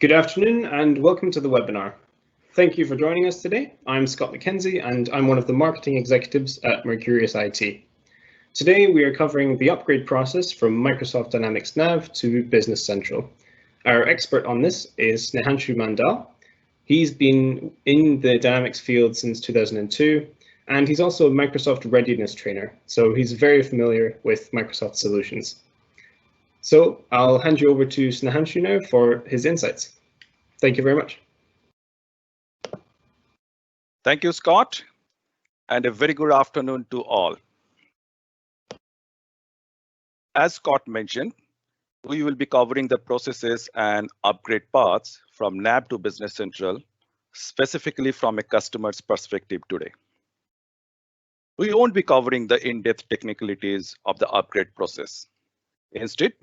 Good afternoon and welcome to the webinar. Thank you for joining us today. I'm Scott McKenzie and I'm one of the marketing executives at Mercurius IT. Today we are covering the upgrade process from Microsoft Dynamics Nav to Business Central. Our expert on this is Snehanshu Mandal. He's been in the Dynamics field since 2002 and he's also a Microsoft readiness trainer, so he's very familiar with Microsoft solutions. So I'll hand you over to Snehanshu now for his insights. Thank you very much. Thank you, Scott, and a very good afternoon to all. As Scott mentioned, we will be covering the processes and upgrade paths from NAV to Business Central, specifically from a customer's perspective today. We won't be covering the in-depth technicalities of the upgrade process. Instead,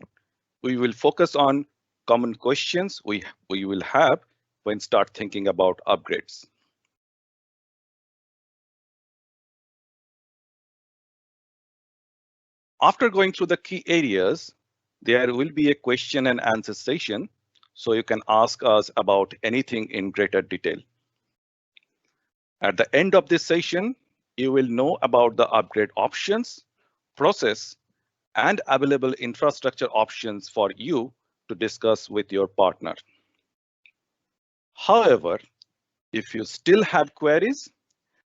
we will focus on common questions we will have when start thinking about upgrades. After going through the key areas, there will be a question and answer session, so you can ask us about anything in greater detail. At the end of this session, you will know about the upgrade options, process, and available infrastructure options for you to discuss with your partner. However, if you still have queries,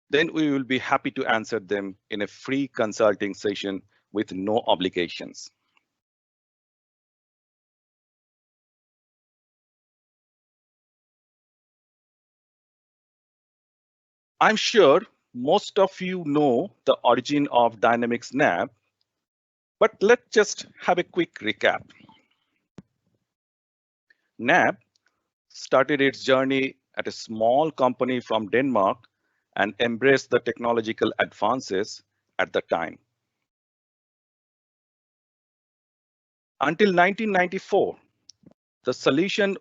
then we will be happy to answer them in a free consulting session with no obligations. I'm sure most of you know the origin of Dynamics NAV, but let's just have a quick recap. NAV started its journey at a small company from Denmark and embraced the technological advances at the time. Until 1994, the solution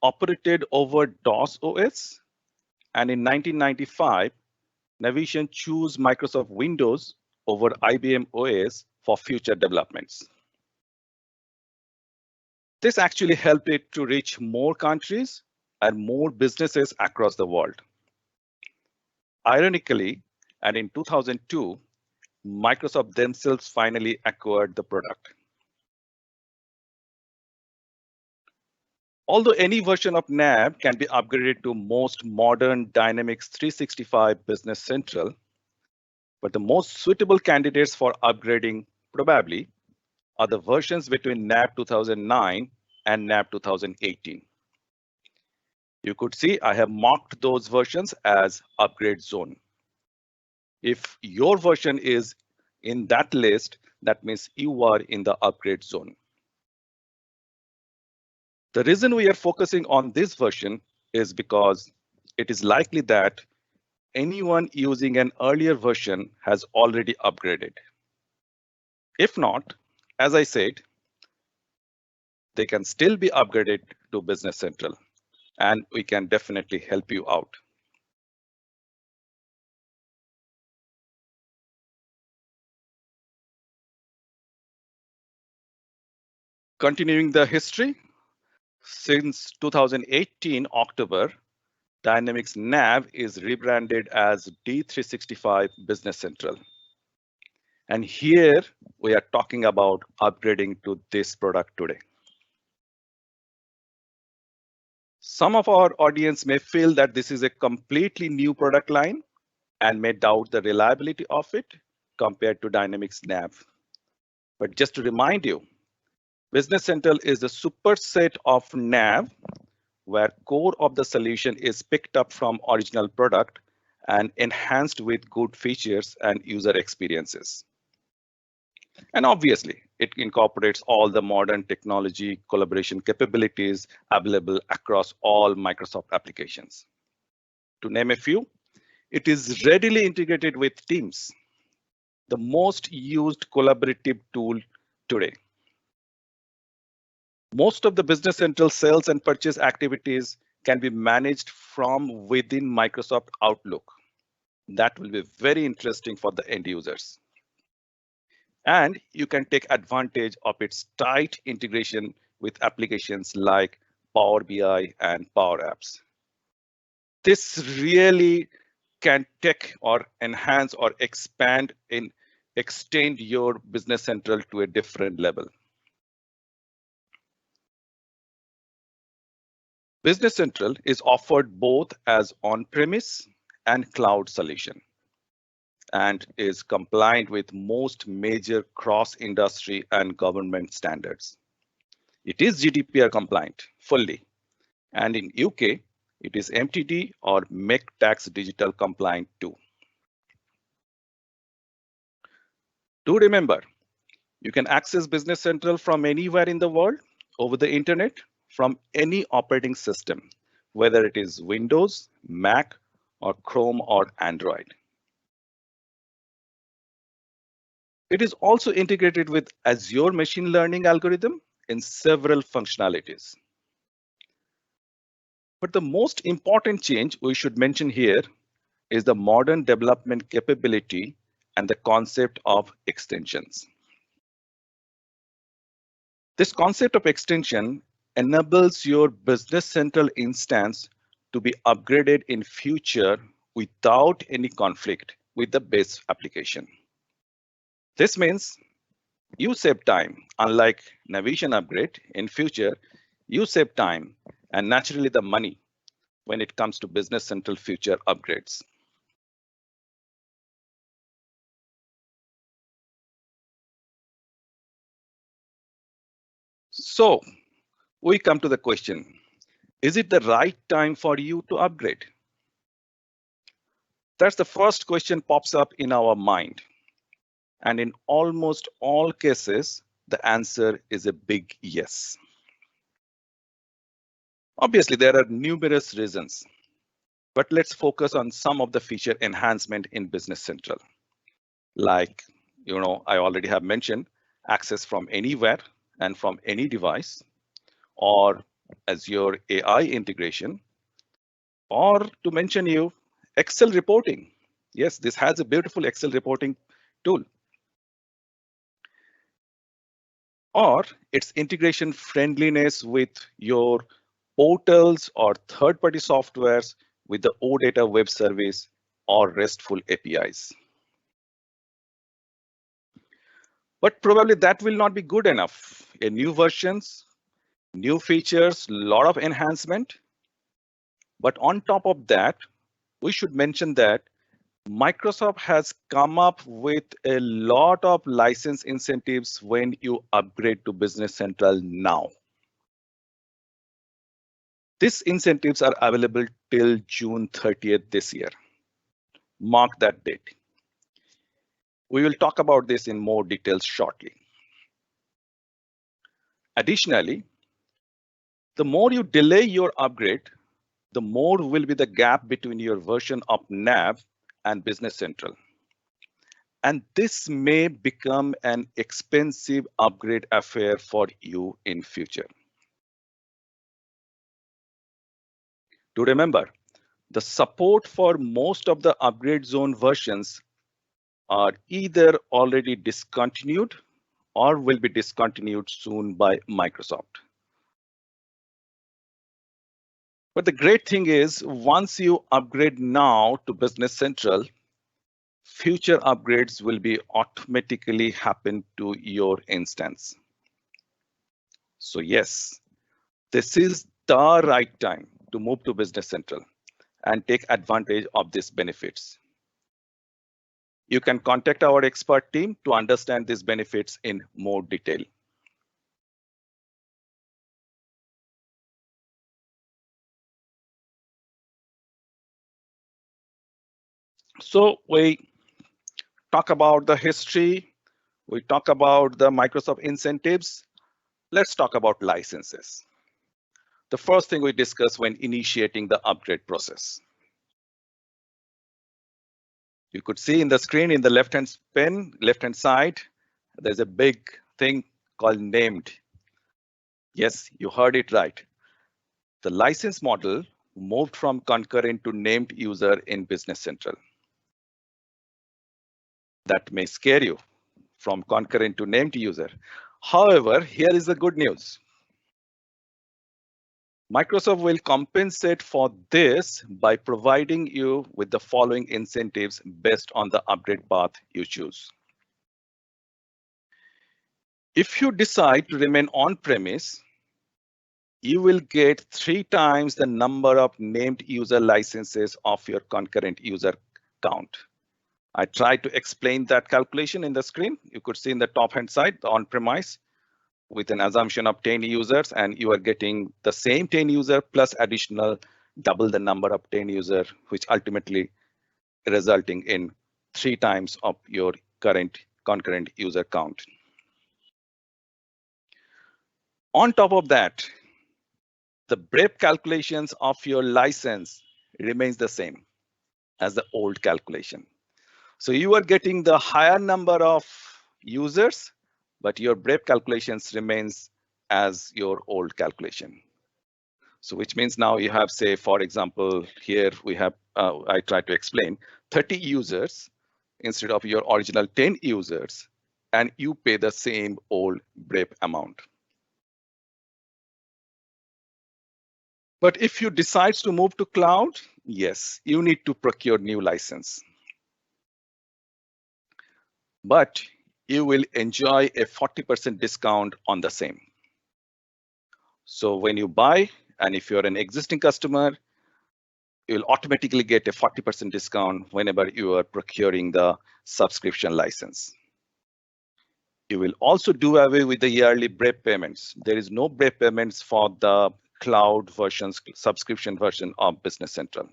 operated over DOS OS, and in 1995, Navision chose Microsoft Windows over IBM OS for future developments. This actually helped it to reach more countries and more businesses across the world. Ironically, and in 2002, Microsoft themselves finally acquired the product. Although any version of NAV can be upgraded to most modern Dynamics 365 Business Central, but the most suitable candidates for upgrading probably are the versions between NAV 2009 and NAV 2018. You could see I have marked those versions as upgrade zone. If your version is in that list, that means you are in the upgrade zone. The reason we are focusing on this version is because it is likely that anyone using an earlier version has already upgraded. If not, as I said, they can still be upgraded to Business Central, and we can definitely help you out. Continuing the history, since 2018 October, Dynamics NAV is rebranded as D365 Business Central. And here we are talking about upgrading to this product today. Some of our audience may feel that this is a completely new product line and may doubt the reliability of it compared to Dynamics NAV. But just to remind you, Business Central is a superset of NAV where core of the solution is picked up from original product and enhanced with good features and user experiences. And obviously, it incorporates all the modern technology collaboration capabilities available across all Microsoft applications. To name a few, it is readily integrated with Teams, the most used collaborative tool today. Most of the Business Central sales and purchase activities can be managed from within Microsoft Outlook. That will be very interesting for the end users. And you can take advantage of its tight integration with applications like Power BI, and Power Apps. This really can take or enhance or extend your Business Central to a different level. Business Central is offered both as on-premise and cloud solution and is compliant with most major cross-industry and government standards. It is GDPR compliant fully, and in UK, it is MTD or Make Tax Digital compliant too. Do remember, you can access Business Central from anywhere in the world over the internet from any operating system, whether it is Windows, Mac, or Chrome or Android. It is also integrated with Azure machine learning algorithm in several functionalities. But the most important change we should mention here is the modern development capability and the concept of extensions. This concept of extension enables your Business Central instance to be upgraded in future without any conflict with the base application. This means you save time. Unlike Navision upgrade, in future, you save time and naturally the money when it comes to Business Central future upgrades. So we come to the question, is it the right time for you to upgrade? That's the first question pops up in our mind. And in almost all cases, the answer is a big yes. Obviously, there are numerous reasons, but let's focus on some of the feature enhancement in Business Central. Like, I already have mentioned access from anywhere and from any device, or Azure AI integration, or to mention you, Excel reporting. Yes, this has a beautiful Excel reporting tool. Or its integration friendliness with your portals or third-party softwares with the OData web service or RESTful APIs. But probably that will not be good enough. A new versions, new features, lot of enhancement. But on top of that, we should mention that Microsoft has come up with a lot of license incentives when you upgrade to Business Central now. These incentives are available till June 30th this year. Mark that date. We will talk about this in more details shortly. Additionally, the more you delay your upgrade, the more will be the gap between your version of NAV and Business Central. And this may become an expensive upgrade affair for you in future. To remember, the support for most of the upgrade zone versions are either already discontinued or will be discontinued soon by Microsoft. But the great thing is, once you upgrade now to Business Central, future upgrades will be automatically happen to your instance. So yes, this is the right time to move to Business Central and take advantage of these benefits. You can contact our expert team to understand these benefits in more detail. So we talk about the history, we talk about the Microsoft incentives. Let's talk about licenses. The first thing we discuss when initiating the upgrade process. You could see in the screen in the left-hand side, there's a big thing called named. Yes, you heard it right. The license model moved from concurrent to named user in Business Central. That may scare you, from concurrent to named user. However, here is the good news. Microsoft will compensate for this by providing you with the following incentives based on the upgrade path you choose. If you decide to remain on-premise, you will get 3 times the number of named user licenses of your concurrent user count. I tried to explain that calculation in the screen. You could see in the top hand side, the on-premise with an assumption of 10 users, and you are getting the same 10 user plus additional double the number of 10 user, which ultimately resulting in 3 times of your current concurrent user count. On top of that, the BREP calculations of your license remains the same as the old calculation. So you are getting the higher number of users, but your BREP calculations remains as your old calculation. So which means now you have, say, for example, here we have, I try to explain 30 users instead of your original 10 users, and you pay the same old BREP amount. But if you decide to move to cloud, yes, you need to procure new license. But you will enjoy a 40% discount on the same. So when you buy, and if you're an existing customer, you'll automatically get a 40% discount whenever you are procuring the subscription license. You will also do away with the yearly BREP payments. There is no BREP payments for the cloud versions, subscription version of Business Central.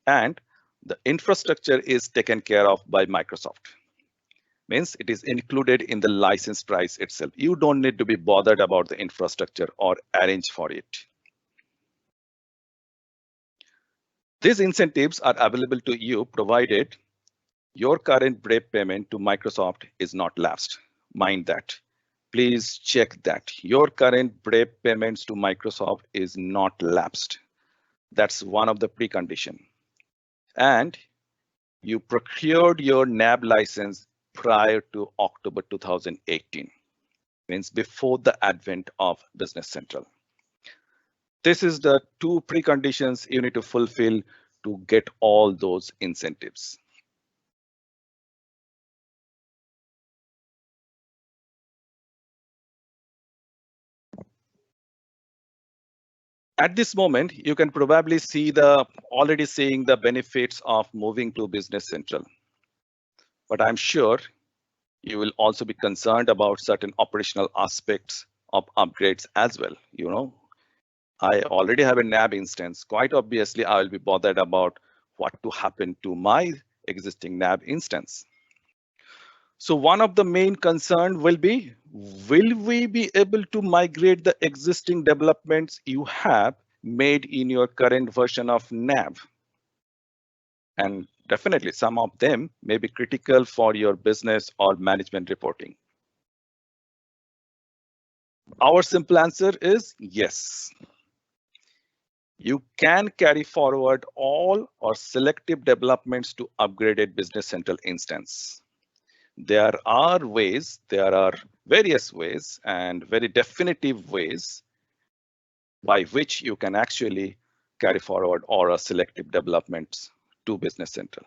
And the infrastructure is taken care of by Microsoft. Means it is included in the license price itself. You don't need to be bothered about the infrastructure or arrange for it. These incentives are available to you provided your current BREP payment to Microsoft is not lapsed. Mind that. Please check that your current BREP payments to Microsoft is not lapsed. That's one of the precondition. And you procured your NAB license prior to October 2018, means before the advent of Business Central. This is the 2 preconditions you need to fulfill to get all those incentives. At this moment, you can probably see already seeing the benefits of moving to Business Central. But I'm sure you will also be concerned about certain operational aspects of upgrades as well. You know, I already have a NAB instance. Quite obviously, I will be bothered about what to happen to my existing NAB instance. So one of the main concern will be, will we be able to migrate the existing developments you have made in your current version of NAB? And definitely some of them may be critical for your business or management reporting. Our simple answer is yes. You can carry forward all or selective developments to upgraded Business Central instance. There are various ways and very definitive ways by which you can actually carry forward all or selective developments to Business Central.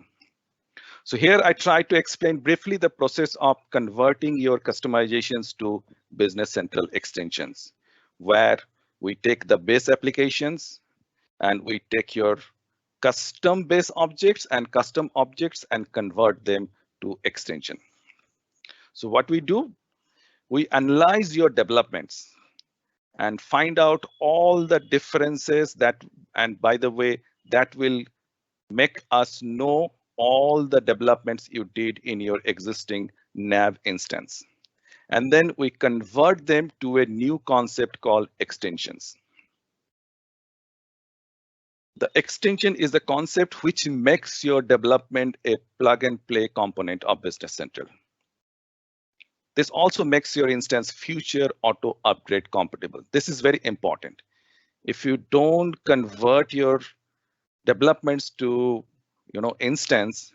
So here I try to explain briefly the process of converting your customizations to Business Central extensions, where we take the base applications and we take your custom base objects and custom objects and convert them to extension. So what we do, we analyze your developments and find out all the differences that, and by the way, that will make us know all the developments you did in your existing NAB instance. And then we convert them to a new concept called extensions. The extension is the concept which makes your development a plug and play component of Business Central. This also makes your instance future auto upgrade compatible. This is very important. If you don't convert your developments to instance,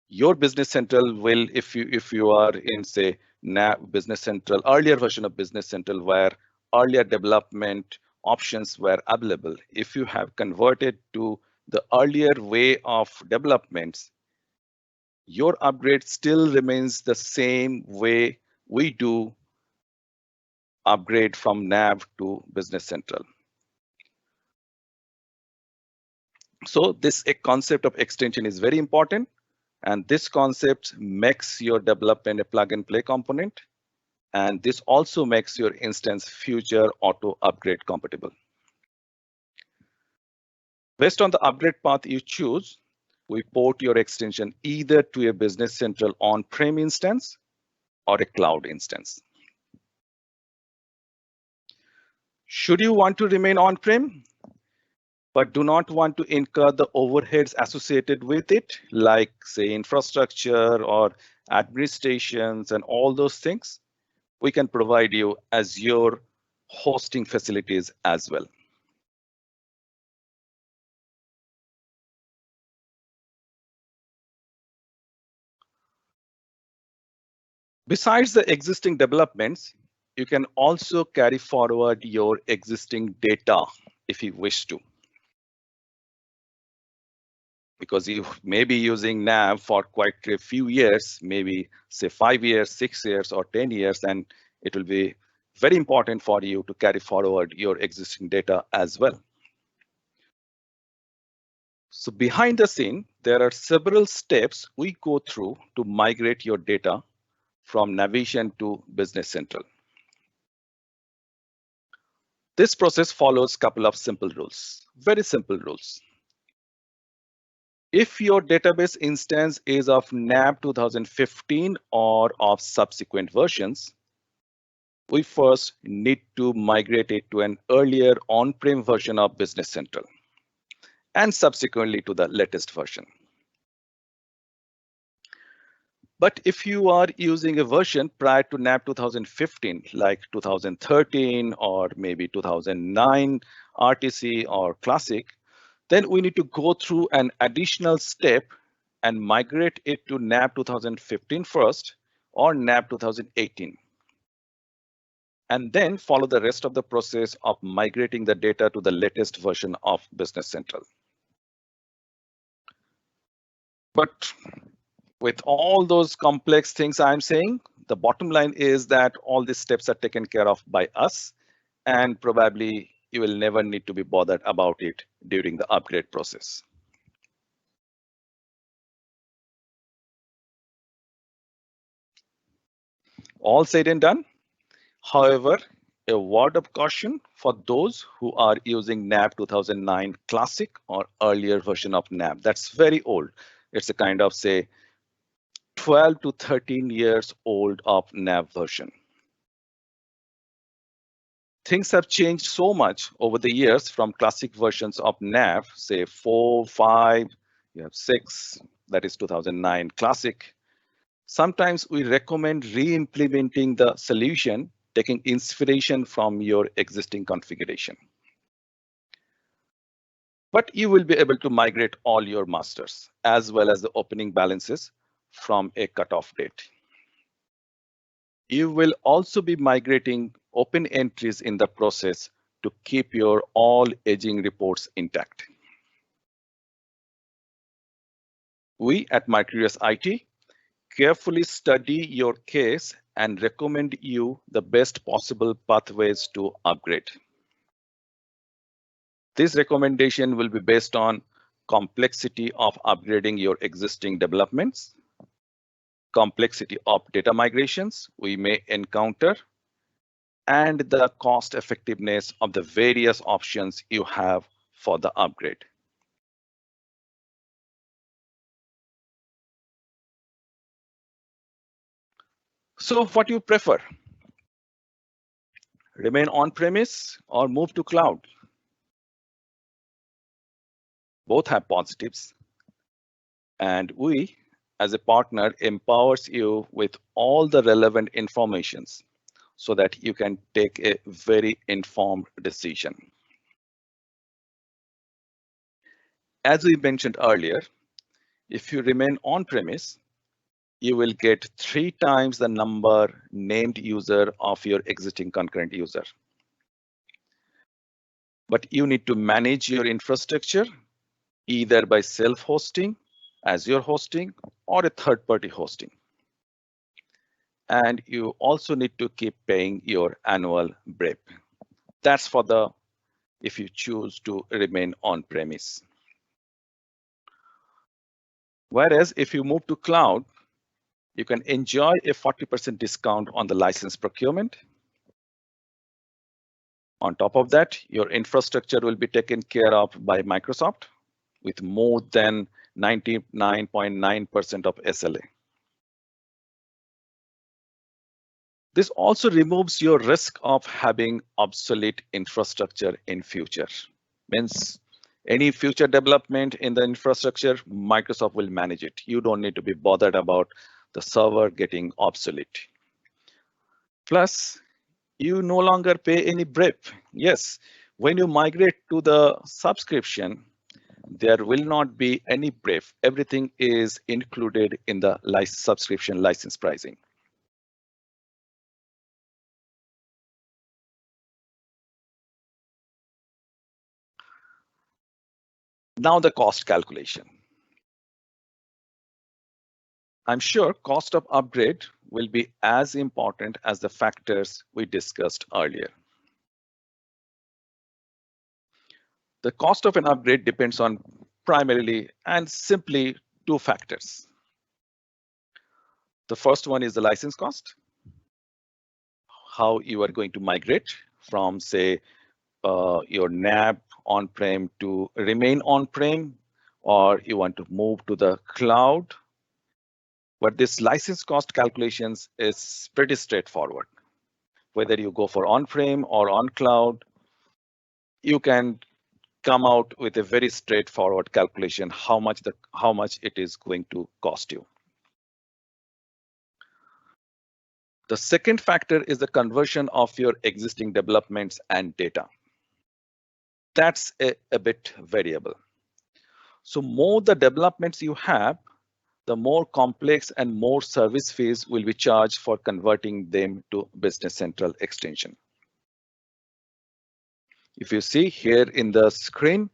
your Business Central will, if you are in say NAB Business Central, earlier version of Business Central, where earlier development options were available. If you have converted to the earlier way of developments, your upgrade still remains the same way we do upgrade from NAV to Business Central. So this concept of extension is very important, and this concept makes your development a plug and play component, and this also makes your instance future auto upgrade compatible. Based on the upgrade path you choose, we port your extension either to a Business Central on-prem instance or a cloud instance. Should you want to remain on-prem, but do not want to incur the overheads associated with it, like say infrastructure or administrations and all those things, we can provide you Azure hosting facilities as well. Besides the existing developments, you can also carry forward your existing data if you wish to. Because you may be using NAV for quite a few years, maybe say 5 years, 6 years, or 10 years, and it will be very important for you to carry forward your existing data as well. So behind the scene, there are several steps we go through to migrate your data from Navision to Business Central. This process follows a couple of simple rules, very simple rules. If your database instance is of NAV 2015 or of subsequent versions, we first need to migrate it to an earlier on-prem version of Business Central and subsequently to the latest version. But if you are using a version prior to NAV 2015, like 2013 or maybe 2009 RTC or Classic, then we need to go through an additional step and migrate it to NAV 2015 first or NAV 2018. And then follow the rest of the process of migrating the data to the latest version of Business Central. But with all those complex things I'm saying, the bottom line is that all these steps are taken care of by us, and probably you will never need to be bothered about it during the upgrade process. All said and done. However, a word of caution for those who are using NAV 2009 Classic or earlier version of NAV. That's very old. It's a kind of say 12 to 13 years old of NAV version. Things have changed so much over the years from classic versions of NAV, say 4, 5, you have 6, that is 2009 Classic. Sometimes we recommend re-implementing the solution, taking inspiration from your existing configuration. But you will be able to migrate all your masters as well as the opening balances from a cutoff date. You will also be migrating open entries in the process to keep your all aging reports intact. We at Mercurius IT carefully study your case and recommend you the best possible pathways to upgrade. This recommendation will be based on complexity of upgrading your existing developments, complexity of data migrations we may encounter, and the cost effectiveness of the various options you have for the upgrade. So what do you prefer? Remain on-premise or move to cloud? Both have positives. And we, as a partner, empowers you with all the relevant informations so that you can take a very informed decision. As we mentioned earlier, if you remain on-premise, you will get 3 times the number named user of your existing concurrent user. But you need to manage your infrastructure either by self-hosting, Azure hosting, or a third-party hosting. And you also need to keep paying your annual BREP. That's for the if you choose to remain on-premise. Whereas if you move to cloud, you can enjoy a 40% discount on the license procurement. On top of that, your infrastructure will be taken care of by Microsoft with more than 99.9% of SLA. This also removes your risk of having obsolete infrastructure in future. Means any future development in the infrastructure, Microsoft will manage it. You don't need to be bothered about the server getting obsolete. Plus, you no longer pay any BREP. Yes, when you migrate to the subscription, there will not be any BREP. Everything is included in the subscription license pricing. Now the cost calculation. I'm sure cost of upgrade will be as important as the factors we discussed earlier. The cost of an upgrade depends on primarily and simply two factors. The first one is the license cost, how you are going to migrate from, say, your NAV on-prem to remain on-prem, or you want to move to the cloud. But this license cost calculations is pretty straightforward. Whether you go for on-prem or on cloud, you can come out with a very straightforward calculation how much it is going to cost you. The second factor is the conversion of your existing developments and data. That's a bit variable. So more the developments you have, the more complex and more service fees will be charged for converting them to Business Central extension. If you see here in the screen,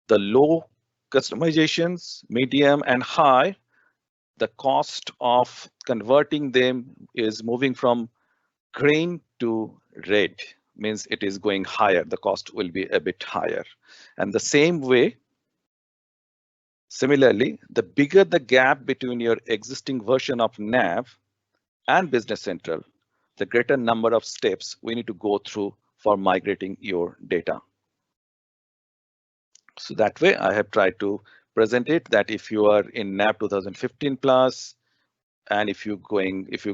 the low customizations, medium and high, the cost of converting them is moving from green to red, means it is going higher. The cost will be a bit higher. And the same way, similarly, the bigger the gap between your existing version of NAV and Business Central, the greater number of steps we need to go through for migrating your data. So that way I have tried to present it that if you are in NAV 2015 plus, and if you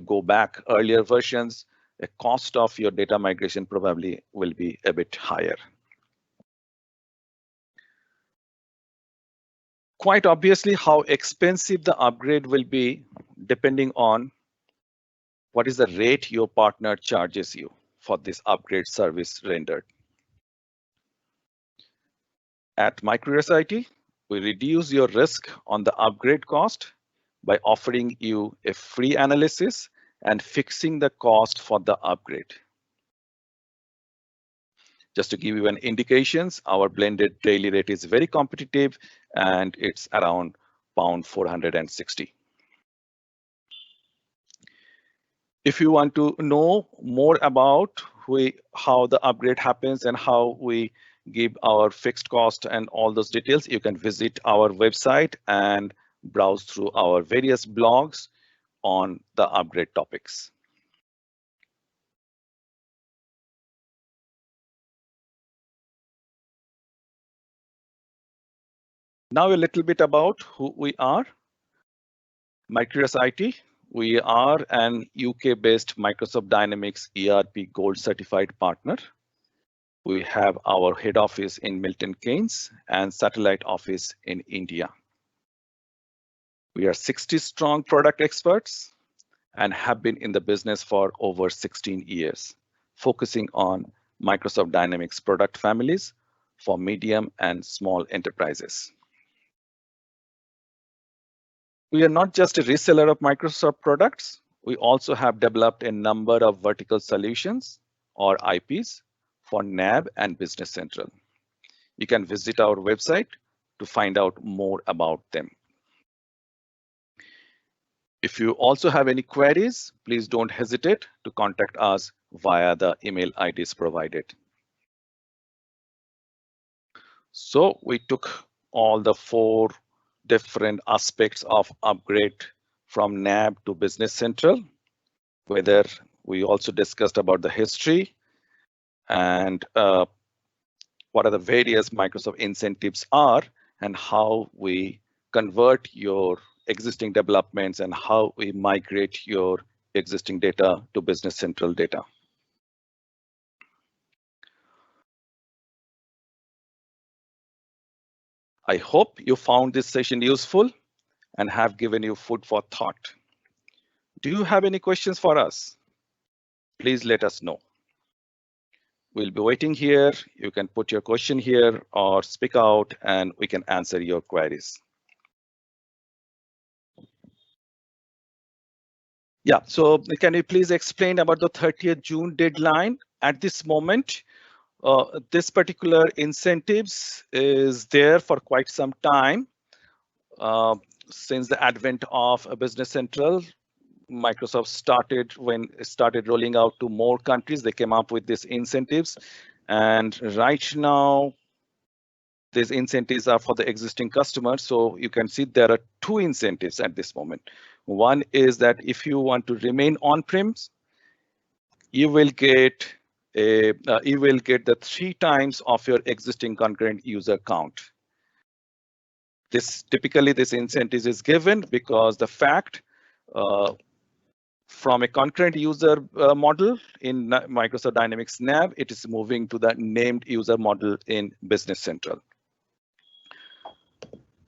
go back earlier versions, the cost of your data migration probably will be a bit higher. Quite obviously, how expensive the upgrade will be depending on what is the rate your partner charges you for this upgrade service rendered. At MicroUS IT, we reduce your risk on the upgrade cost by offering you a free analysis and fixing the cost for the upgrade. Just to give you an indications, our blended daily rate is very competitive and it's around £460. If you want to know more about how the upgrade happens and how we give our fixed cost and all those details, you can visit our website and browse through our various blogs on the upgrade topics. Now a little bit about who we are. MicroUS IT, we are an UK-based Microsoft Dynamics ERP Gold certified partner. We have our head office in Milton Keynes and satellite office in India. We are 60 strong product experts and have been in the business for over 16 years, focusing on Microsoft Dynamics product families for medium and small enterprises. We are not just a reseller of Microsoft products. We also have developed a number of vertical solutions or IPs for NAB and Business Central. You can visit our website to find out more about them. If you also have any queries, please don't hesitate to contact us via the email IDs provided. So we took all the 4 different aspects of upgrade from NAB to Business Central, whether we also discussed about the history and what are the various Microsoft incentives are and how we convert your existing developments and how we migrate your existing data to Business Central data. I hope you found this session useful and have given you food for thought. Do you have any questions for us? Please let us know. We'll be waiting here. You can put your question here or speak out and we can answer your queries. Yeah, so can you please explain about the 30th June deadline? At this moment, this particular incentives is there for quite some time. Since the advent of Business Central, Microsoft started rolling out to more countries. They came up with these incentives, and right now these incentives are for the existing customers. So you can see there are 2 incentives at this moment. One is that if you want to remain on-premise, you will get the 3 times of your existing concurrent user count. This incentive is given because the fact from a concurrent user model in Microsoft Dynamics NAV, it is moving to the named user model in Business Central.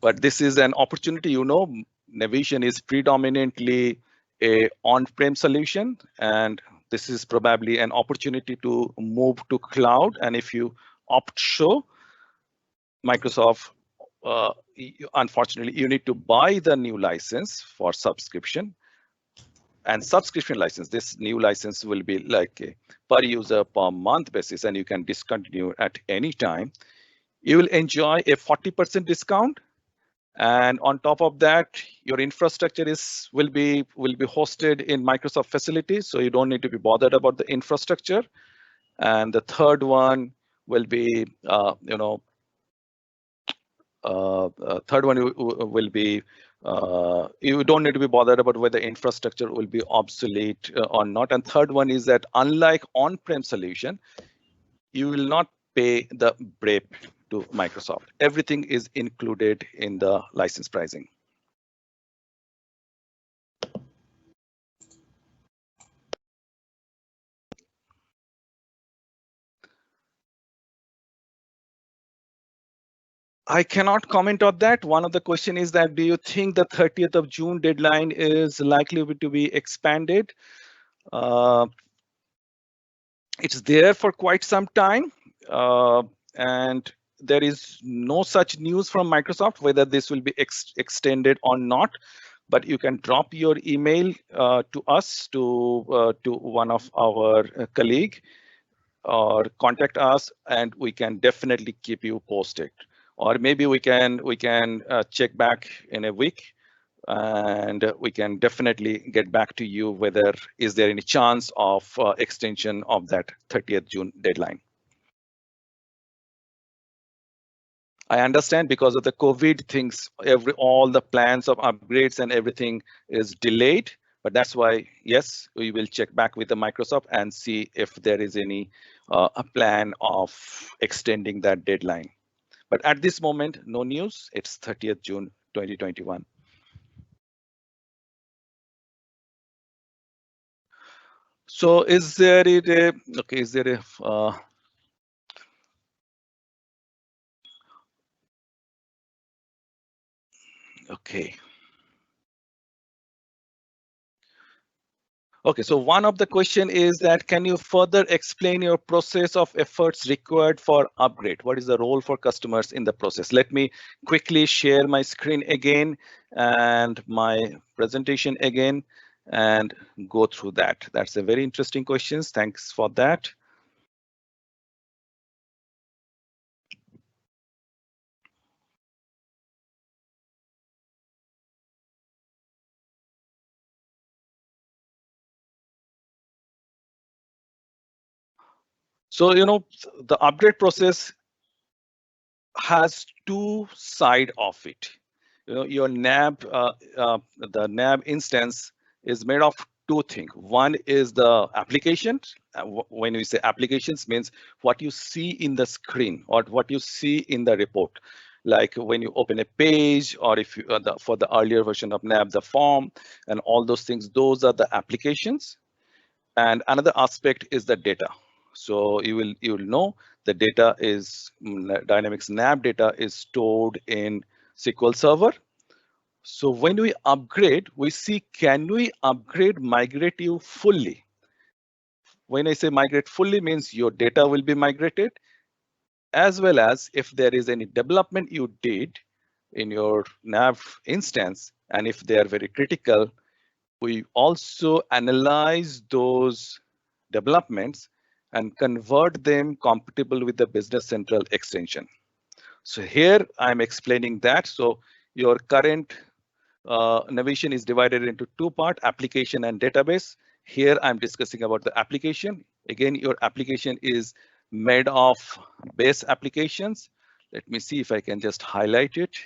But this is an opportunity, Navision is predominantly a on-prem solution, and this is probably an opportunity to move to cloud. And if you opt so, Microsoft, unfortunately, you need to buy the new license for subscription. And subscription license, this new license will be like a per user per month basis, and you can discontinue at any time. You will enjoy a 40% discount. And on top of that, your infrastructure will be hosted in Microsoft facilities, so you don't need to be bothered about the infrastructure. And the third one will be, you don't need to be bothered about whether infrastructure will be obsolete or not. And third one is that unlike on-prem solution, you will not pay the BREP to Microsoft. Everything is included in the license pricing. I cannot comment on that. One of the question is that, do you think the 30th of June deadline is likely to be expanded? It's there for quite some time, and there is no such news from Microsoft whether this will be extended or not. But you can drop your email to us, to one of our colleague, or contact us, and we can definitely keep you posted. Or maybe we can check back in a week, and we can definitely get back to you whether is there any chance of extension of that 30th June deadline. I understand because of the COVID things, all the plans of upgrades and everything is delayed, but that's why, yes, we will check back with the Microsoft and see if there is any a plan of extending that deadline. But at this moment, no news. It's 30th June 2021. So is there a, okay, is there a, okay. Okay, so one of the question is that, can you further explain your process of efforts required for upgrade? What is the role for customers in the process? Let me quickly share my screen again and my presentation again and go through that. That's a very interesting question. Thanks for that. So, the upgrade process has two sides of it. Your NAB, the NAB instance is made of two things. One is the application. When we say applications, means what you see in the screen or what you see in the report. Like when you open a page, or if you for the earlier version of NAB, the form and all those things, those are the applications. And another aspect is the data. So you will know the data is Dynamics NAB data is stored in SQL Server. So when we upgrade, we see, can we upgrade, migrate you fully? When I say migrate fully, means your data will be migrated, as well as if there is any development you did in your NAV instance, and if they are very critical, we also analyze those developments and convert them compatible with the Business Central extension. So here I'm explaining that. So your current Navision is divided into two parts, application and database. Here I'm discussing about the application. Again, your application is made of base applications. Let me see if I can just highlight it.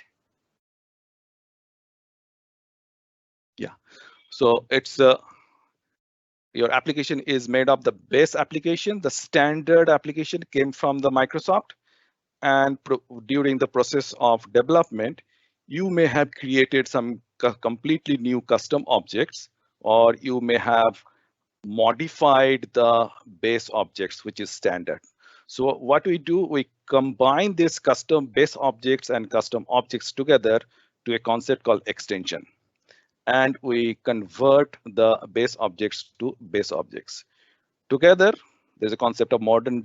Yeah, so it's your application is made of the base application. The standard application came from the Microsoft, and during the process of development, you may have created some completely new custom objects, or you may have modified the base objects, which is standard. So what we do, we combine these custom base objects and custom objects together to a concept called extension. And we convert the base objects to base objects. Together, there's a concept of modern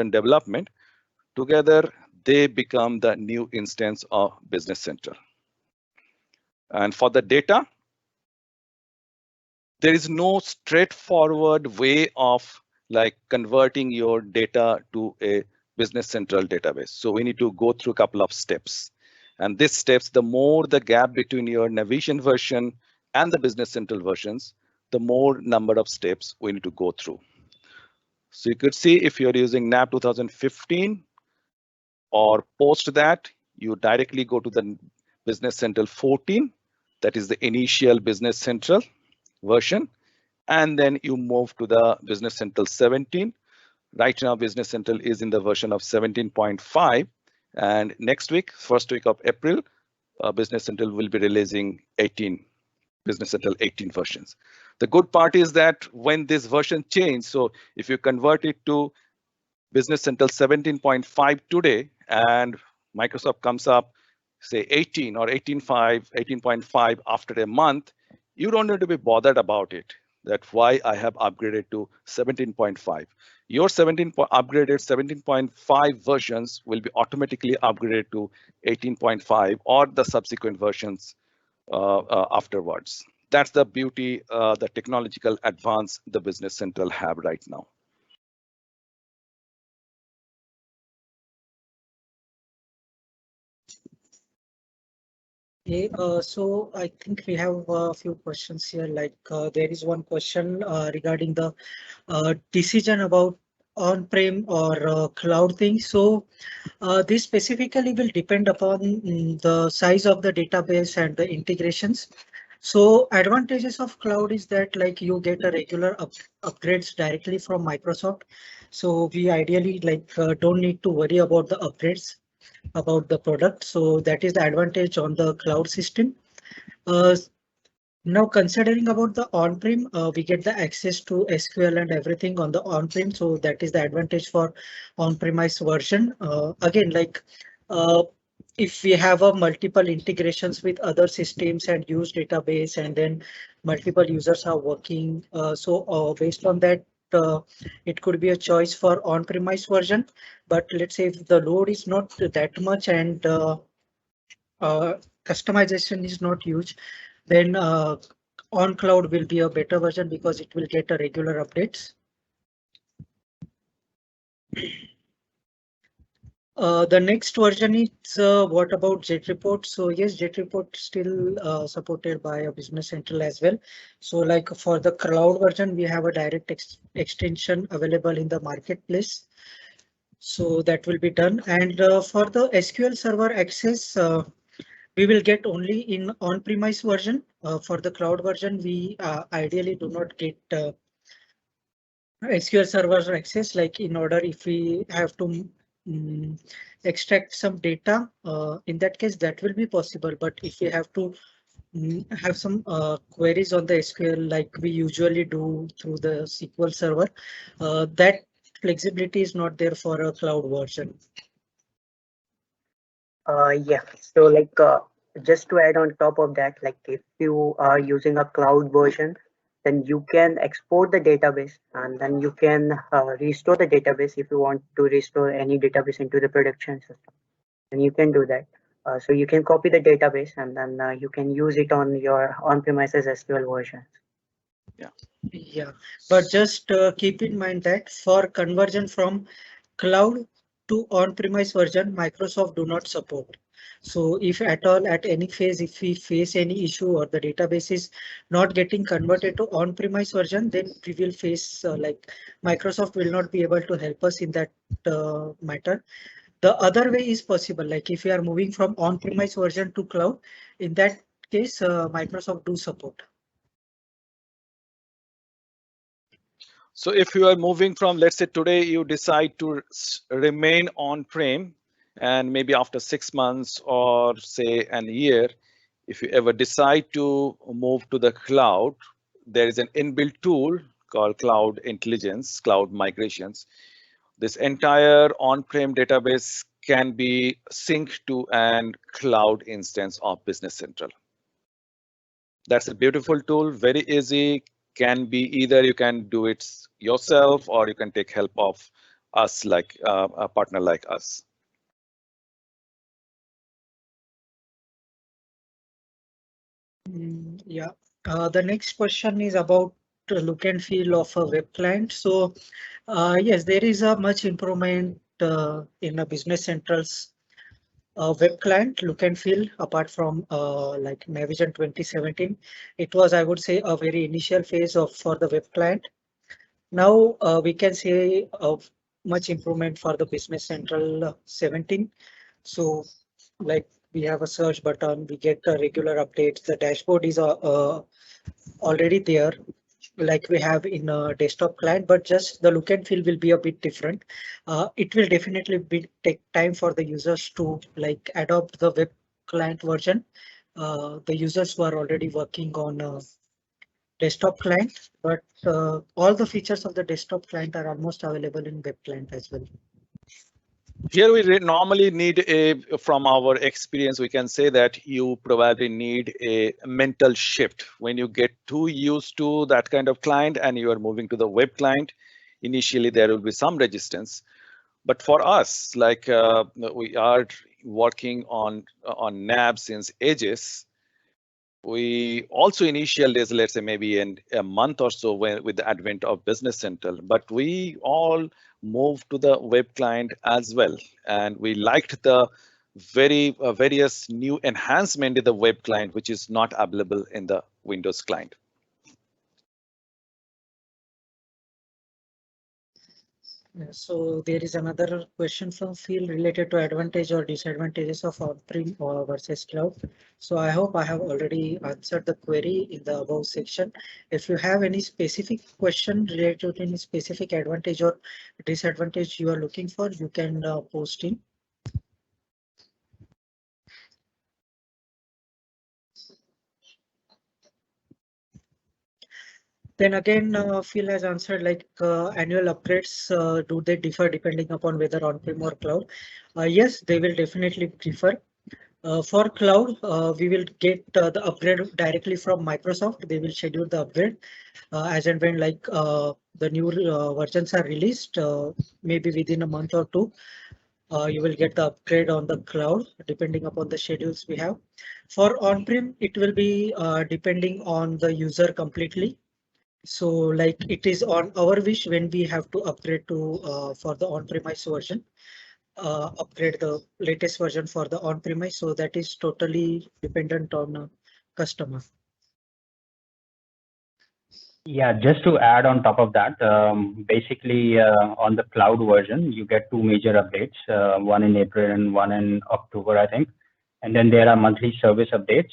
development. Together, they become the new instance of Business Central. And for the data, there is no straightforward way of like converting your data to a Business Central database. So we need to go through a couple of steps. And these steps, the more the gap between your Navision version and the Business Central versions, the more number of steps we need to go through. So you could see if you're using NAB 2015 or post that, you directly go to the Business Central 14. That is the initial Business Central version. And then you move to the Business Central 17. Right now, Business Central is in the version of 17.5. And next week, first week of April, Business Central will be releasing Business Central 18 versions. The good part is that when this version change, so if you convert it to Business Central 17.5 today, and Microsoft comes up, say 18 or 18.5 after a month, you don't need to be bothered about it. That's why I have upgraded to 17.5. Your upgraded 17.5 versions will be automatically upgraded to 18.5 or the subsequent versions afterwards. That's the beauty, the technological advance the Business Central have right now. Okay, so I think we have a few questions here. Like there is one question regarding the decision about on-prem or cloud thing. So this specifically will depend upon the size of the database and the integrations. So advantages of cloud is that like you get a regular upgrades directly from Microsoft. So we ideally like don't need to worry about the upgrades about the product. So that is the advantage on the cloud system. Now considering about the on-prem, we get the access to SQL and everything on the on-prem. So that is the advantage for on-premise version. Again, like if we have a multiple integrations with other systems and use database, and then multiple users are working. So based on that, it could be a choice for on-premise version. But let's say if the load is not that much and customization is not huge, then on cloud will be a better version because it will get a regular updates. The next version is what about JetReport? So yes, JetReport still supported by a Business Central as well. So like for the cloud version, we have a direct extension available in the marketplace. So that will be done. And for the SQL Server access, we will get only in on-premise version. For the cloud version, we ideally do not get SQL Server access. Like in order, if we have to extract some data, in that case, that will be possible. But if we have to have some queries on the SQL like we usually do through the SQL Server, that flexibility is not there for a cloud version. Yeah, so like just to add on top of that, like if you are using a cloud version, then you can export the database and then you can restore the database if you want to restore any database into the production system. And you can do that. So you can copy the database and then you can use it on your on-premises SQL versions. Yeah, but just keep in mind that for conversion from cloud to on-premise version, Microsoft do not support. So if at all at any phase, if we face any issue or the database is not getting converted to on-premise version, then we will face like Microsoft will not be able to help us in that matter. The other way is possible, like if we are moving from on-premise version to cloud, in that case, Microsoft do support. So if you are moving from, let's say today you decide to remain on-prem, and maybe after 6 months or say a year, if you ever decide to move to the cloud, there is an inbuilt tool called Cloud Intelligence, Cloud Migrations. This entire on-prem database can be synced to an cloud instance of Business Central. That's a beautiful tool, very easy. Can be either you can do it yourself or you can take help of us, like a partner like us. Yeah, the next question is about the look and feel of a web client. So yes, there is a much improvement in a Business Central's web client look and feel. Apart from like Navision 2017, it was, I would say, a very initial phase of for the web client. Now we can say of much improvement for the Business Central 17. So like we have a search button, we get the regular updates. The dashboard is already there, like we have in a desktop client, but just the look and feel will be a bit different. It will definitely take time for the users to like adopt the web client version. The users who are already working on a desktop client, but all the features of the desktop client are almost available in web client as well. Here we normally need from our experience, we can say that you probably need a mental shift when you get too used to that kind of client and you are moving to the web client. Initially, there will be some resistance, but for us, like we are working on NAB since ages. We also initial days, let's say maybe in a month or so with the advent of Business Central, but we all moved to the web client as well. And we liked the various new enhancement in the web client, which is not available in the Windows client. So there is another question from Phil related to advantage or disadvantages of on-prem versus cloud. So I hope I have already answered the query in the above section. If you have any specific question related to any specific advantage or disadvantage you are looking for, you can post in. Then again, Phil has answered like annual upgrades, do they differ depending upon whether on-prem or cloud? Yes, they will definitely differ. For cloud, we will get the upgrade directly from Microsoft. They will schedule the upgrade as and when like the new versions are released, maybe within a month or two. You will get the upgrade on the cloud depending upon the schedules we have. For on-prem, it will be depending on the user completely. So like it is on our wish when we have to upgrade to for the on-premise version. upgrade the latest version for the on-premise. So that is totally dependent on a customer. Yeah, just to add on top of that, basically on the cloud version, you get two major updates, one in April and one in October, I think. And then there are monthly service updates.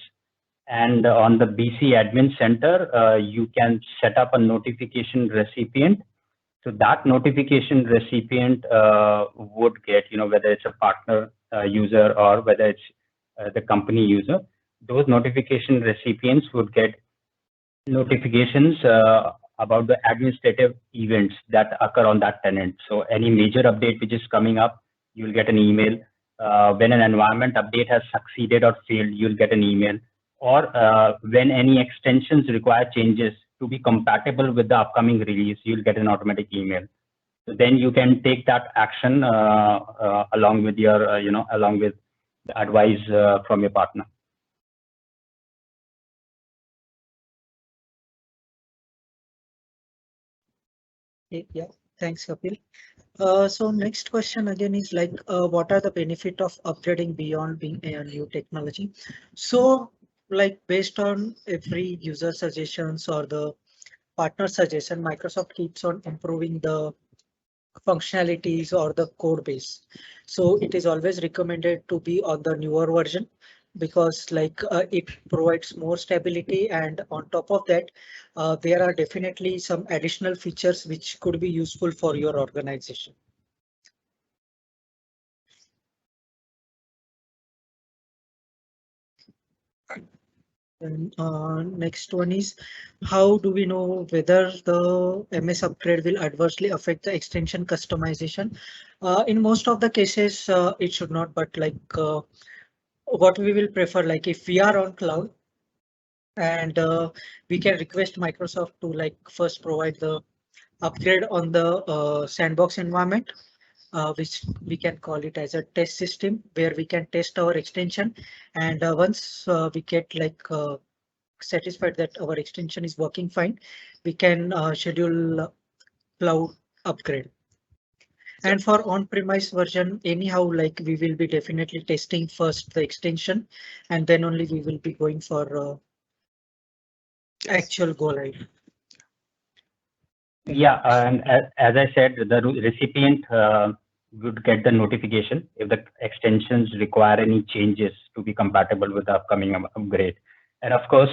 And on the BC Admin Center, you can set up a notification recipient. So that notification recipient would get, whether it's a partner user or whether it's the company user, those notification recipients would get notifications about the administrative events that occur on that tenant. So any major update which is coming up, you'll get an email. When an environment update has succeeded or failed, you'll get an email. Or when any extensions require changes to be compatible with the upcoming release, you'll get an automatic email. So then you can take that action along with your, along with the advice from your partner. Yeah, thanks, Kapil. So next question again is like, what are the benefit of upgrading beyond being a new technology? So like based on every user suggestions or the partner suggestion, Microsoft keeps on improving the functionalities or the code base. So it is always recommended to be on the newer version because like it provides more stability, and on top of that there are definitely some additional features which could be useful for your organization. And next one is, how do we know whether the MS upgrade will adversely affect the extension customization? In most of the cases, it should not, but like what we will prefer, like if we are on cloud and we can request Microsoft to like first provide the upgrade on the sandbox environment, which we can call it as a test system where we can test our extension. And once we get like satisfied that our extension is working fine, we can schedule cloud upgrade. And for on-premise version, anyhow, like we will be definitely testing first the extension, and then only we will be going for actual go live. Yeah, and as I said, the recipient would get the notification if the extensions require any changes to be compatible with the upcoming upgrade. And of course,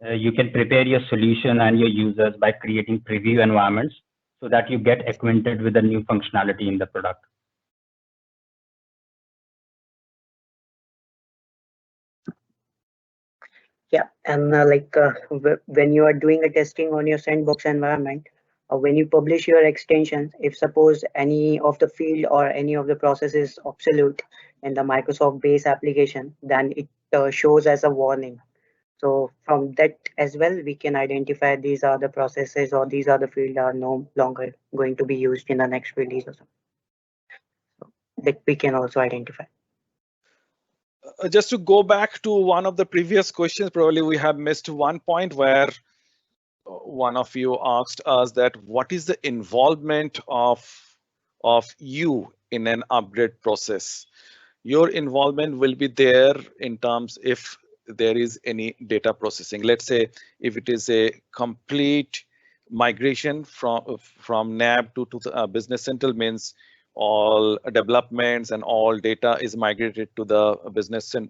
you can prepare your solution and your users by creating preview environments so that you get acquainted with the new functionality in the product. Yeah, and when you are doing a testing on your sandbox environment, when you publish your extensions, if suppose any of the field or any of the process is obsolete in the Microsoft base application, then it shows as a warning. So from that as well, we can identify these are the processes or these are the field are no longer going to be used in the next release or something. So that we can also identify. Just to go back to one of the previous questions, probably we have missed one point where one of you asked us that what is the involvement of you in an upgrade process? Your involvement will be there in terms if there is any data processing. Let's say if it is a complete migration from NAB to the Business Central, means all developments and all data is migrated to the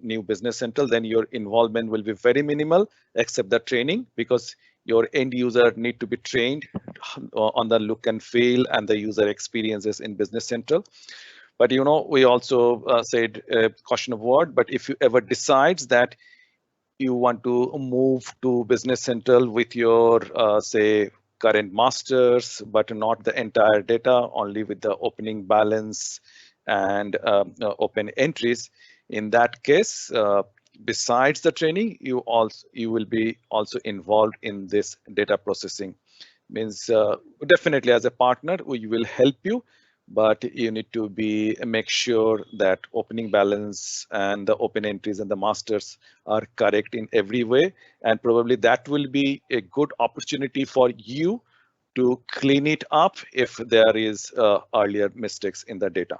new Business Central, then your involvement will be very minimal, except the training, because your end user need to be trained on the look and feel and the user experiences in Business Central. But we also said caution of word, but if you ever decides that you want to move to Business Central with your say current masters, but not the entire data, only with the opening balance and open entries, in that case, besides the training, you will be also involved in this data processing. Means definitely as a partner, we will help you, but you need to make sure that opening balance and the open entries and the masters are correct in every way. And probably that will be a good opportunity for you to clean it up if there is earlier mistakes in the data.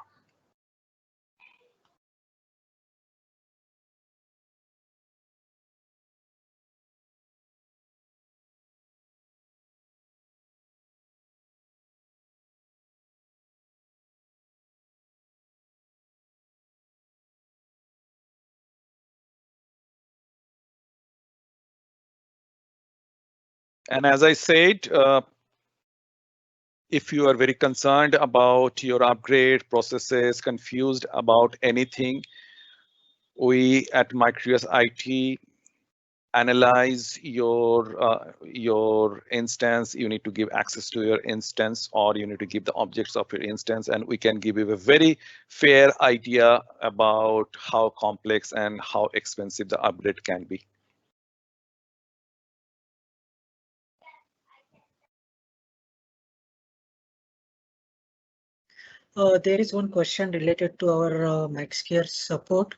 And as I said, if you are very concerned about your upgrade processes, confused about anything, we at Microius IT analyze your instance. You need to give access to your instance, or you need to give the objects of your instance, and we can give you a very fair idea about how complex and how expensive the upgrade can be. There is one question related to our MaxCare support.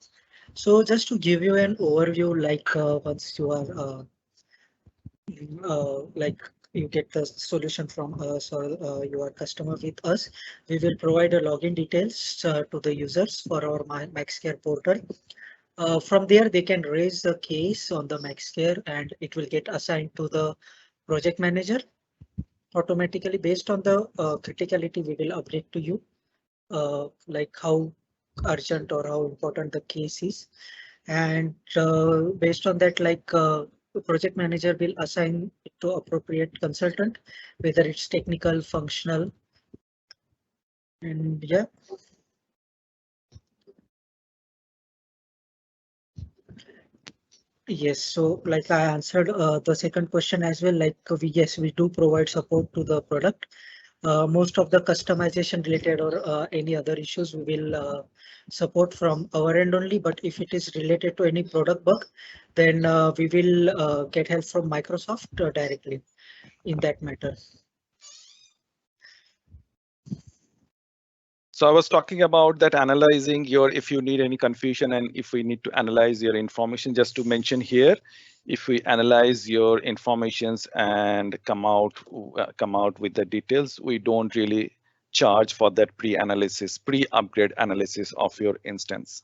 So just to give you an overview, like once you are like you get the solution from us, or you are customer with us, we will provide a login details to the users for our MaxCare portal. From there, they can raise the case on the MaxCare and it will get assigned to the project manager automatically. Based on the criticality, we will update to you like how urgent or how important the case is, and based on that, like the project manager will assign it to appropriate consultant, whether it's technical, functional, and yeah. Yes, so like I answered the second question as well, like yes, we do provide support to the product. Most of the customization related or any other issues we will support from our end only, but if it is related to any product bug, then we will get help from Microsoft directly in that matter. So I was talking about that analyzing your, if you need any confusion and if we need to analyze your information, just to mention here, if we analyze your informations and come out with the details, we don't really charge for that pre-analysis, pre-upgrade analysis of your instance.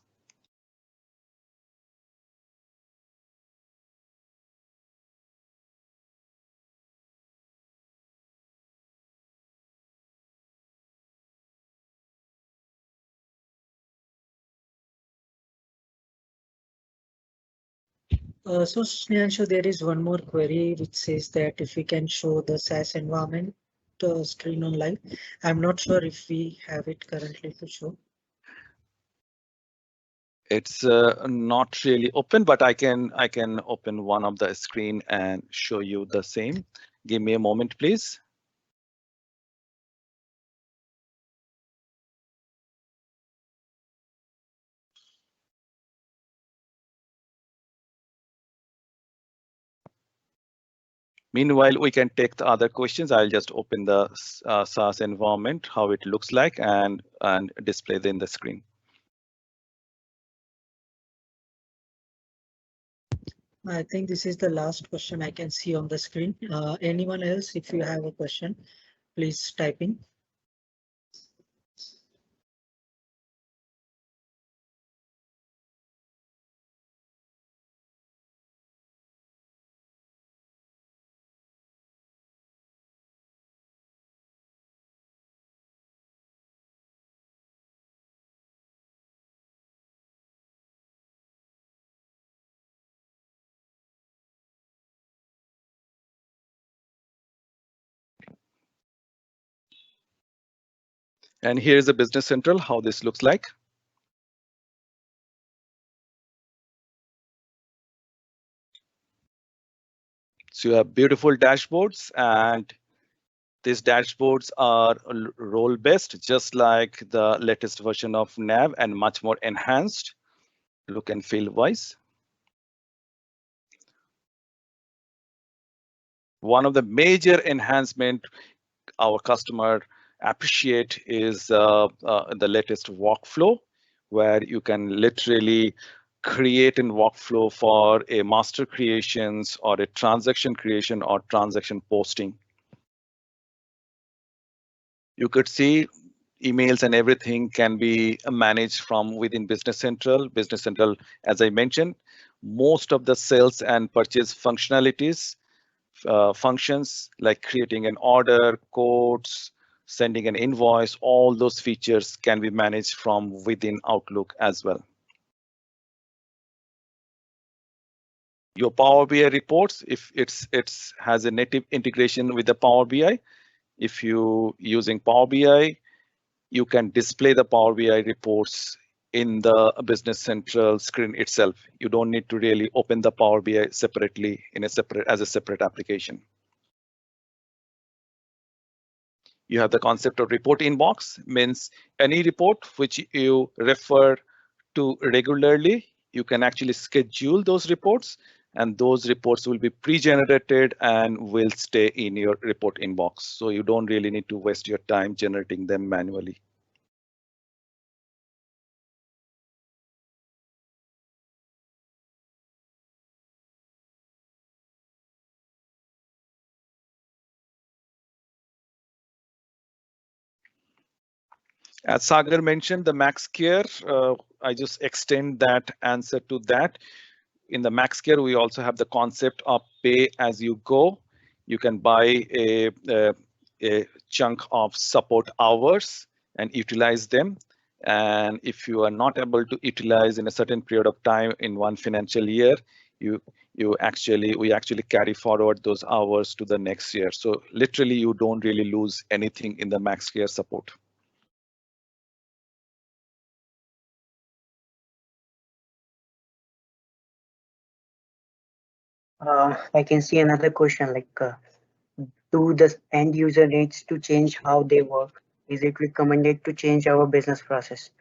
So Snehanshu, there is one more query which says that if we can show the SaaS environment screen on live. I'm not sure if we have it currently to show. It's not really open, but I can open one of the screen and show you the same. Give me a moment, please. Meanwhile, we can take the other questions. I'll just open the SaaS environment, how it looks like, and display it in the screen. I think this is the last question I can see on the screen. Anyone else, if you have a question, please type in. And here's the Business Central, how this looks like. So you have beautiful dashboards, and these dashboards are role-based, just like the latest version of Nav, and much more enhanced look and feel wise. One of the major enhancement our customer appreciate is the latest workflow, where you can literally create a workflow for a master creations or a transaction creation or transaction posting. You could see emails and everything can be managed from within Business Central. Business Central, as I mentioned, most of the sales and purchase functionalities, functions like creating an order, quotes, sending an invoice, all those features can be managed from within Outlook as well. Your Power BI reports, if it's has a native integration with the Power BI, if you using Power BI, you can display the Power BI reports in the Business Central screen itself. You don't need to really open the Power BI separately as a separate application. You have the concept of report inbox, means any report which you refer to regularly, you can actually schedule those reports, and those reports will be pre-generated and will stay in your report inbox. So you don't really need to waste your time generating them manually. As Sagar mentioned, the MaxCare, I just extend that answer to that. In the MaxCare, we also have the concept of pay as you go. You can buy a chunk of support hours and utilize them. And if you are not able to utilize in a certain period of time in one financial year, we actually carry forward those hours to the next year. So literally, you don't really lose anything in the MaxCare support. I can see another question like, do the end user needs to change how they work? Is it recommended to change our business process?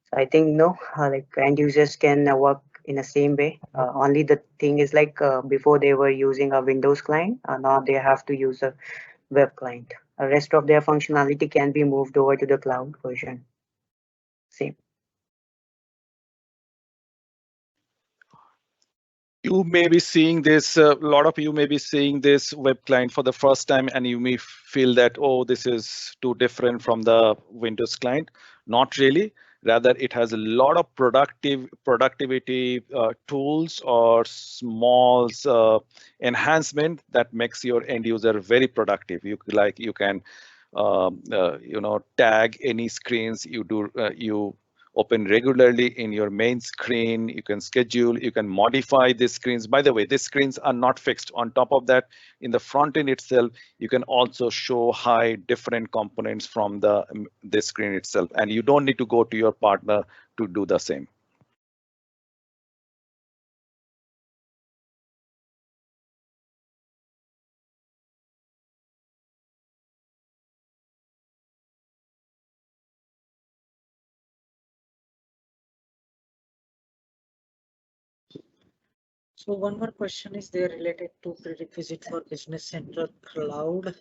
So I think no, like end users can work in the same way. Only the thing is like before they were using a Windows client, now they have to use a web client. The rest of their functionality can be moved over to the cloud version. Same. You may be seeing this, a lot of you may be seeing this web client for the first time, and you may feel that, oh, this is too different from the Windows client. Not really. Rather, it has a lot of productivity tools or small enhancement that makes your end user very productive. You can tag any screens you open regularly in your main screen. You can schedule, you can modify these screens. By the way, these screens are not fixed. On top of that, in the front end itself, you can also hide different components from the screen itself. And you don't need to go to your partner to do the same. So one more question is there related to prerequisite for Business Central Cloud.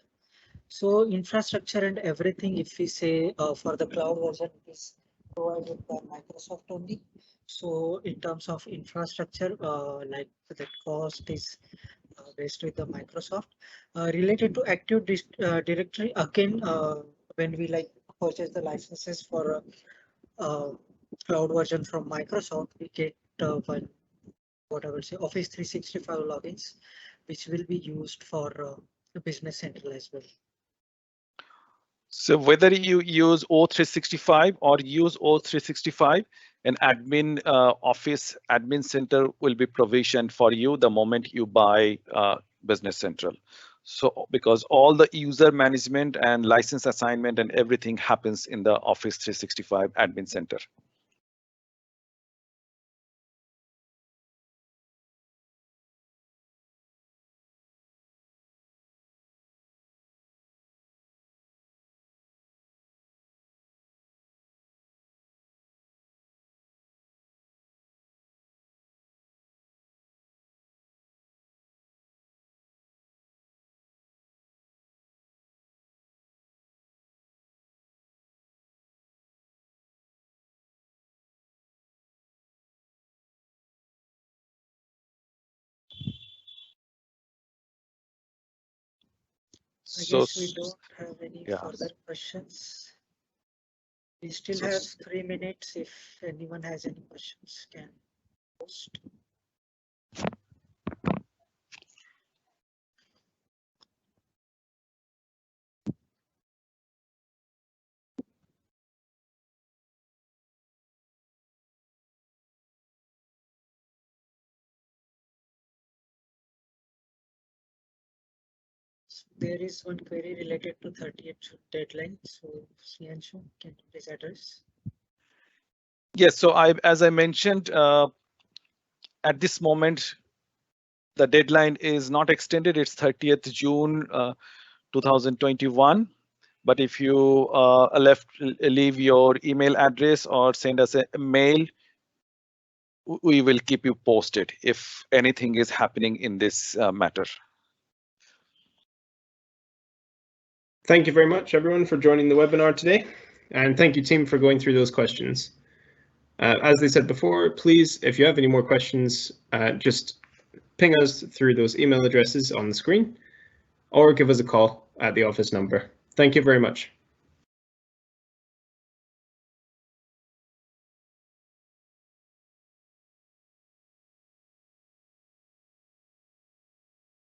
So infrastructure and everything, if we say for the cloud version, is provided by Microsoft only. So in terms of infrastructure, like that cost is based with the Microsoft. Related to Active Directory, again, when we like purchase the licenses for cloud version from Microsoft, we get what I will say Office 365 logins, which will be used for the Business Central as well. So whether you use O365 or use O365, an admin Office Admin Center will be provisioned for you the moment you buy Business Central. So because all the user management and license assignment and everything happens in the Office 365 Admin Center. I guess we don't have any further questions. We still have 3 minutes. If anyone has any questions, can post. There is one query related to 30th deadline. So Srianshu, can you please address? Yes, so as I mentioned, at this moment, the deadline is not extended. It's 30th June 2021. But if you leave your email address or send us a mail, we will keep you posted if anything is happening in this matter. Thank you very much, everyone, for joining the webinar today. And thank you, team, for going through those questions. As they said before, please, if you have any more questions, just ping us through those email addresses on the screen or give us a call at the office number. Thank you very much.